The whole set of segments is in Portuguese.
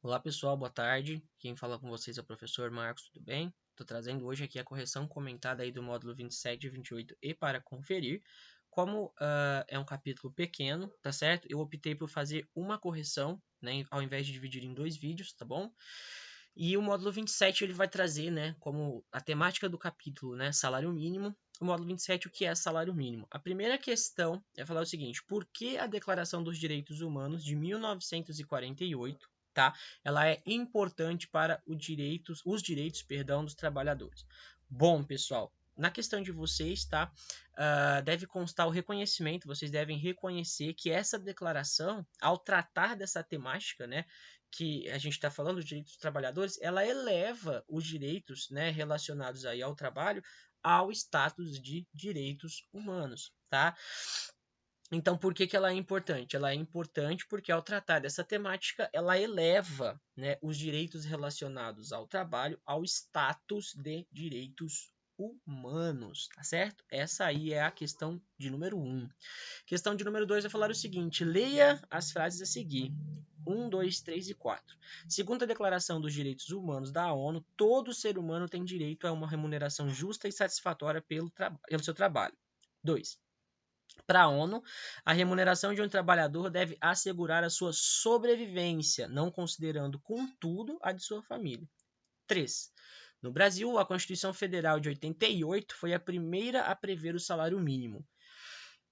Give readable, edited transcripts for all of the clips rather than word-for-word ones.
Olá pessoal, boa tarde. Quem fala com vocês é o professor Marcos, tudo bem? Estou trazendo hoje aqui a correção comentada aí do módulo 27 e 28 e para conferir. Como é um capítulo pequeno, tá certo? Eu optei por fazer uma correção, né, ao invés de dividir em dois vídeos, tá bom? E o módulo 27 ele vai trazer, né, como a temática do capítulo, né, salário mínimo. O módulo 27, o que é salário mínimo? A primeira questão é falar o seguinte: por que a Declaração dos Direitos Humanos de 1948, tá? Ela é importante para os direitos, perdão, dos trabalhadores. Bom, pessoal, na questão de vocês, tá? Deve constar o reconhecimento, vocês devem reconhecer que essa declaração, ao tratar dessa temática, né, que a gente está falando, os direitos dos trabalhadores, ela eleva os direitos, né, relacionados aí ao trabalho ao status de direitos humanos, tá? Então, por que ela é importante? Ela é importante porque, ao tratar dessa temática, ela eleva, né, os direitos relacionados ao trabalho ao status de direitos humanos, tá certo? Essa aí é a questão de número 1. Questão de número 2 vai falar o seguinte: leia as frases a seguir. 1, 2, 3 e 4. Segundo a Declaração dos Direitos Humanos da ONU, todo ser humano tem direito a uma remuneração justa e satisfatória pelo seu trabalho. 2. Para a ONU, a remuneração de um trabalhador deve assegurar a sua sobrevivência, não considerando, contudo, a de sua família. 3. No Brasil, a Constituição Federal de 88 foi a primeira a prever o salário mínimo.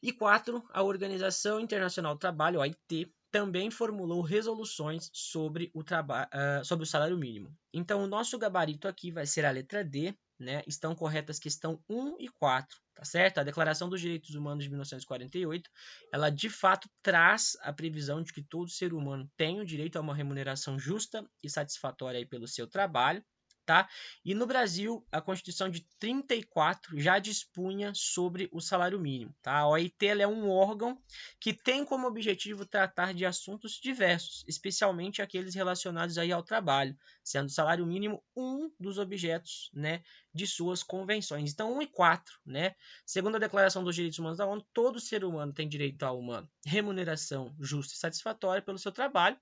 E 4. A Organização Internacional do Trabalho, OIT, também formulou resoluções sobre o salário mínimo. Então, o nosso gabarito aqui vai ser a letra D, né? Estão corretas questão 1 e 4, tá certo? A Declaração dos Direitos Humanos de 1948, ela de fato traz a previsão de que todo ser humano tem o direito a uma remuneração justa e satisfatória aí pelo seu trabalho, tá? E no Brasil, a Constituição de 34 já dispunha sobre o salário mínimo, tá? A OIT é um órgão que tem como objetivo tratar de assuntos diversos, especialmente aqueles relacionados aí ao trabalho, sendo o salário mínimo um dos objetos, né, de suas convenções. Então, 1 e 4, né? Segundo a Declaração dos Direitos Humanos da ONU, todo ser humano tem direito a uma remuneração justa e satisfatória pelo seu trabalho.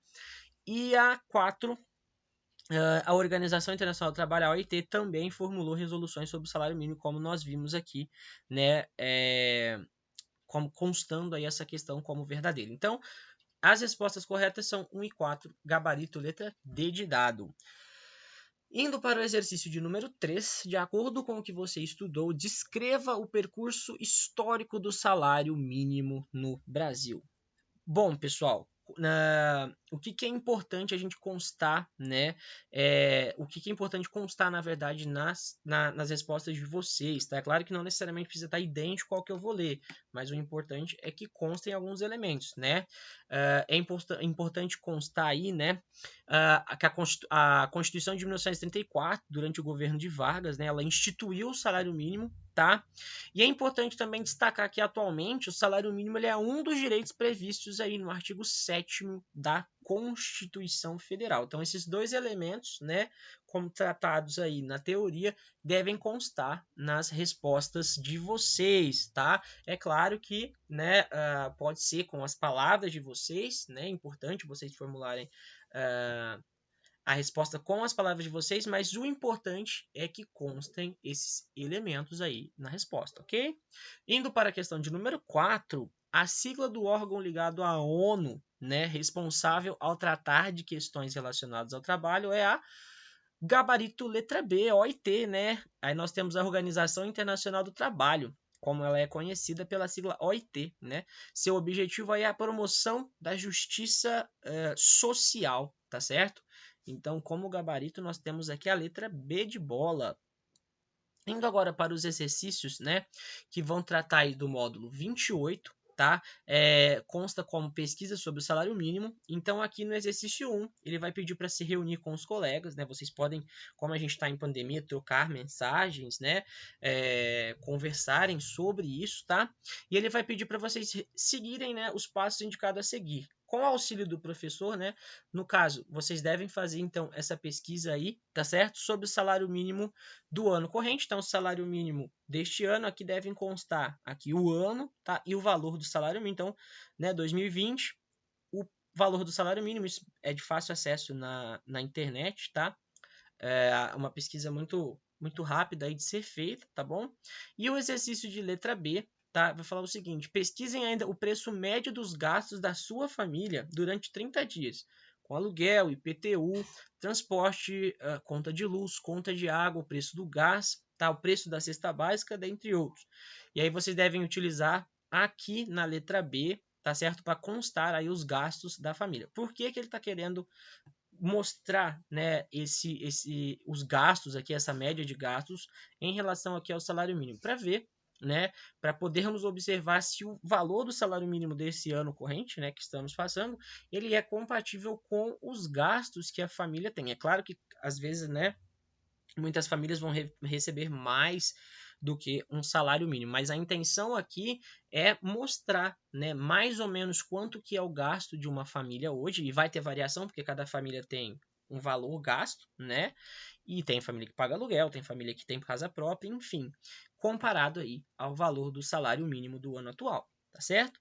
E a 4, a Organização Internacional do Trabalho, a OIT, também formulou resoluções sobre o salário mínimo, como nós vimos aqui, né, como constando aí essa questão como verdadeira. Então, as respostas corretas são 1 e 4, gabarito letra D de dado. Indo para o exercício de número 3, de acordo com o que você estudou, descreva o percurso histórico do salário mínimo no Brasil. Bom, pessoal, o que é importante a gente constar, né? O que é importante constar, na verdade, nas respostas de vocês, tá? É claro que não necessariamente precisa estar idêntico ao que eu vou ler, mas o importante é que constem alguns elementos, né? É importante constar aí, né? Que a Constituição de 1934, durante o governo de Vargas, né? Ela instituiu o salário mínimo, tá? E é importante também destacar que atualmente o salário mínimo ele é um dos direitos previstos aí no artigo 7º da Constituição Federal. Então esses dois elementos, né, como tratados aí na teoria, devem constar nas respostas de vocês, tá? É claro que, né, pode ser com as palavras de vocês, né? É importante vocês formularem a resposta com as palavras de vocês, mas o importante é que constem esses elementos aí na resposta, ok? Indo para a questão de número 4, a sigla do órgão ligado à ONU, né, responsável ao tratar de questões relacionadas ao trabalho é a gabarito letra B, OIT, né? Aí nós temos a Organização Internacional do Trabalho, como ela é conhecida pela sigla OIT, né? Seu objetivo aí é a promoção da justiça social, tá certo? Então, como gabarito, nós temos aqui a letra B de bola. Indo agora para os exercícios, né, que vão tratar aí do módulo 28, tá? Consta como pesquisa sobre o salário mínimo. Então, aqui no exercício 1, ele vai pedir para se reunir com os colegas, né? Vocês podem, como a gente está em pandemia, trocar mensagens, né? Conversarem sobre isso, tá? E ele vai pedir para vocês seguirem, né, os passos indicados a seguir. Com o auxílio do professor, né? No caso, vocês devem fazer, então, essa pesquisa aí, tá certo? Sobre o salário mínimo do ano corrente. Então, o salário mínimo deste ano aqui devem constar aqui o ano, tá? E o valor do salário mínimo. Então, né, 2020, o valor do salário mínimo, isso é de fácil acesso na internet, tá? É uma pesquisa muito rápida aí de ser feita, tá bom? E o exercício de letra B, tá? Vai falar o seguinte: pesquisem ainda o preço médio dos gastos da sua família durante 30 dias, com aluguel, IPTU, transporte, conta de luz, conta de água, o preço do gás, tá? O preço da cesta básica, dentre outros. E aí vocês devem utilizar aqui na letra B, tá certo? Para constar aí os gastos da família. Por que que ele está querendo mostrar, né, os gastos aqui, essa média de gastos em relação aqui ao salário mínimo, para ver, né, para podermos observar se o valor do salário mínimo desse ano corrente, né, que estamos passando, ele é compatível com os gastos que a família tem. É claro que às vezes, né, muitas famílias vão receber mais do que um salário mínimo, mas a intenção aqui é mostrar, né, mais ou menos quanto que é o gasto de uma família hoje, e vai ter variação porque cada família tem um valor gasto, né? E tem família que paga aluguel, tem família que tem casa própria, enfim, comparado aí ao valor do salário mínimo do ano atual, tá certo?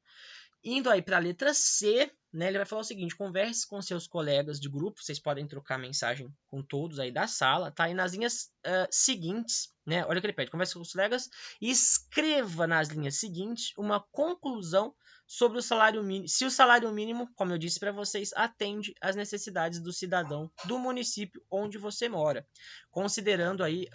Indo aí para a letra C, né, ele vai falar o seguinte: converse com seus colegas de grupo, vocês podem trocar mensagem com todos aí da sala, tá? E nas linhas seguintes, né, olha o que ele pede: converse com os colegas e escreva nas linhas seguintes uma conclusão sobre o salário mínimo, se o salário mínimo, como eu disse para vocês, atende às necessidades do cidadão do município onde você mora, considerando aí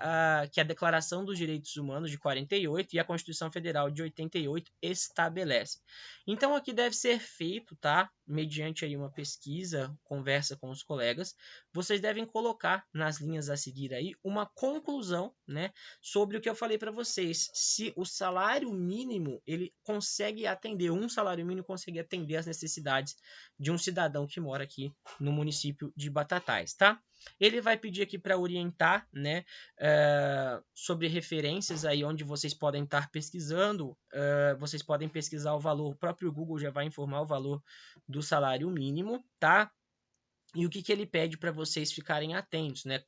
que a Declaração dos Direitos Humanos de 48 e a Constituição Federal de 88 estabelece. Então aqui deve ser feito, tá? Mediante aí uma pesquisa, conversa com os colegas, vocês devem colocar nas linhas a seguir aí uma conclusão, né, sobre o que eu falei para vocês. Se o salário mínimo, ele consegue atender, um salário mínimo consegue atender as necessidades de um cidadão que mora aqui no município de Batatais, tá? Ele vai pedir aqui para orientar, né, sobre referências aí onde vocês podem estar pesquisando. Vocês podem pesquisar o valor, o próprio Google já vai informar o valor do salário mínimo, tá? E o que ele pede para vocês ficarem atentos, né?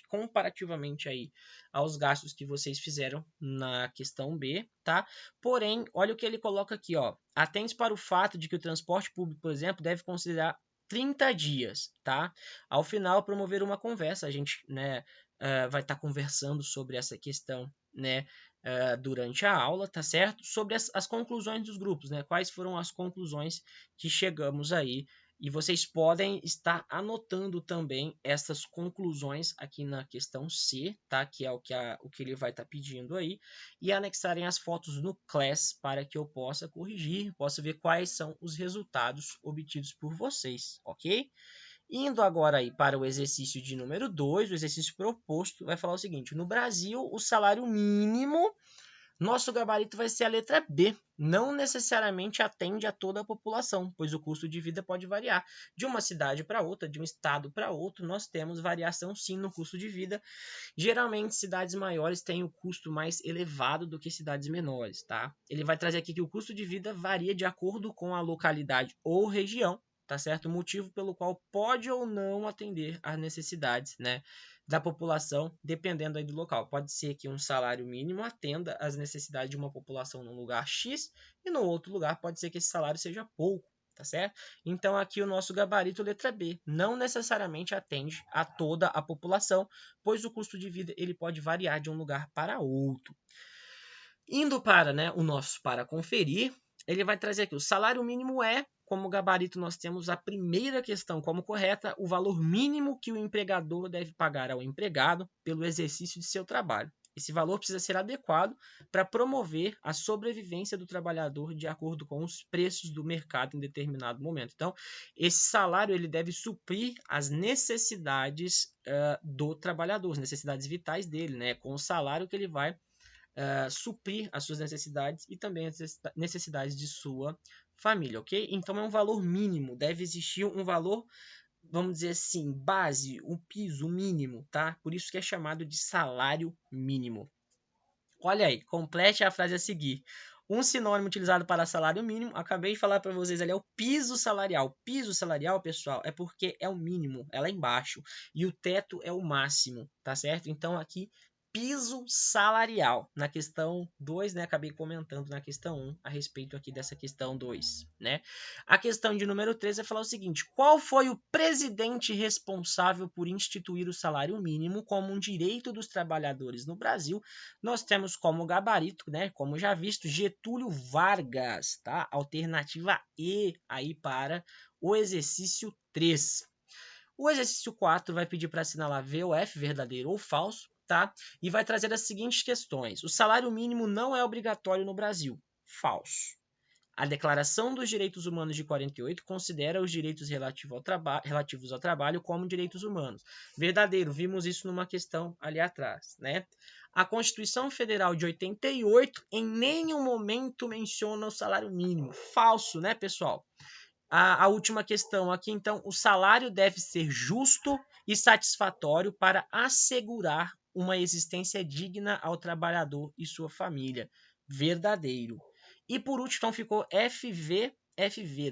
Comparativamente aí aos gastos que vocês fizeram na questão B, tá? Porém, olha o que ele coloca aqui, ó. Atentos para o fato de que o transporte público, por exemplo, deve considerar 30 dias, tá? Ao final, promover uma conversa. A gente, né, vai estar conversando sobre essa questão, né, durante a aula, tá certo? Sobre as conclusões dos grupos, né? Quais foram as conclusões que chegamos aí, e vocês podem estar anotando também essas conclusões aqui na questão C, tá? Que é o que ele vai estar pedindo aí, e anexarem as fotos no Class para que eu possa corrigir, possa ver quais são os resultados obtidos por vocês, ok? Indo agora aí para o exercício de número 2, o exercício proposto vai falar o seguinte: no Brasil, o salário mínimo, nosso gabarito vai ser a letra B. Não necessariamente atende a toda a população, pois o custo de vida pode variar. De uma cidade para outra, de um estado para outro, nós temos variação sim no custo de vida. Geralmente, cidades maiores têm o custo mais elevado do que cidades menores, tá? Ele vai trazer aqui que o custo de vida varia de acordo com a localidade ou região, tá certo? O motivo pelo qual pode ou não atender às necessidades, né, da população, dependendo aí do local. Pode ser que um salário mínimo atenda às necessidades de uma população num lugar X e no outro lugar pode ser que esse salário seja pouco, tá certo? Então aqui o nosso gabarito letra B não necessariamente atende a toda a população, pois o custo de vida ele pode variar de um lugar para outro. Indo para, né, o nosso para conferir, ele vai trazer aqui: o salário mínimo é, como gabarito nós temos a primeira questão como correta, o valor mínimo que o empregador deve pagar ao empregado pelo exercício de seu trabalho. Esse valor precisa ser adequado para promover a sobrevivência do trabalhador de acordo com os preços do mercado em determinado momento. Então, esse salário ele deve suprir as necessidades do trabalhador, as necessidades vitais dele, né? Com o salário que ele vai suprir as suas necessidades e também as necessidades de sua família, ok? Então é um valor mínimo, deve existir um valor, vamos dizer assim, base, um piso mínimo, tá? Por isso que é chamado de salário mínimo. Olha aí, complete a frase a seguir. Um sinônimo utilizado para salário mínimo, acabei de falar para vocês ali, é o piso salarial. Piso salarial, pessoal, é porque é o mínimo, é lá embaixo, e o teto é o máximo, tá certo? Então aqui piso salarial. Na questão 2, né, acabei comentando na questão 1 a respeito aqui dessa questão 2, né? A questão de número 3 é falar o seguinte: qual foi o presidente responsável por instituir o salário mínimo como um direito dos trabalhadores no Brasil? Nós temos como gabarito, né, como já visto, Getúlio Vargas, tá? Alternativa E aí para o exercício 3. O exercício 4 vai pedir para assinalar V ou F, verdadeiro ou falso, tá? E vai trazer as seguintes questões: o salário mínimo não é obrigatório no Brasil. Falso. A Declaração dos Direitos Humanos de 48 considera os direitos relativos ao trabalho como direitos humanos. Verdadeiro, vimos isso numa questão ali atrás, né? A Constituição Federal de 88 em nenhum momento menciona o salário mínimo. Falso, né, pessoal? A última questão aqui, então, o salário deve ser justo e satisfatório para assegurar uma existência digna ao trabalhador e sua família. Verdadeiro. E por último, então, ficou FV,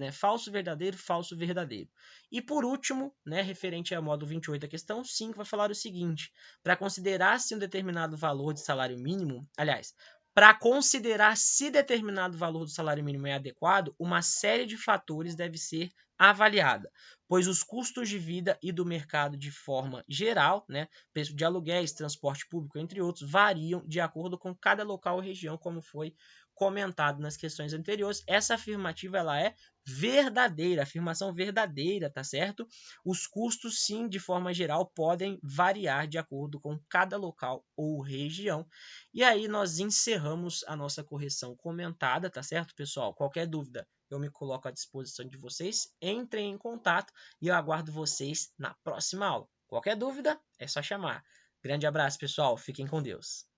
né? Falso, verdadeiro, falso, verdadeiro. E por último, né, referente ao módulo 28, a questão 5 vai falar o seguinte: para considerar se um determinado valor de salário mínimo, aliás, para considerar se determinado valor do salário mínimo é adequado, uma série de fatores deve ser avaliada, pois os custos de vida e do mercado de forma geral, né, preço de aluguéis, transporte público, entre outros, variam de acordo com cada local ou região, como foi comentado nas questões anteriores. Essa afirmativa ela é verdadeira, afirmação verdadeira, tá certo? Os custos, sim, de forma geral, podem variar de acordo com cada local ou região. E aí nós encerramos a nossa correção comentada, tá certo, pessoal? Qualquer dúvida, eu me coloco à disposição de vocês. Entrem em contato e eu aguardo vocês na próxima aula. Qualquer dúvida, é só chamar. Grande abraço, pessoal. Fiquem com Deus.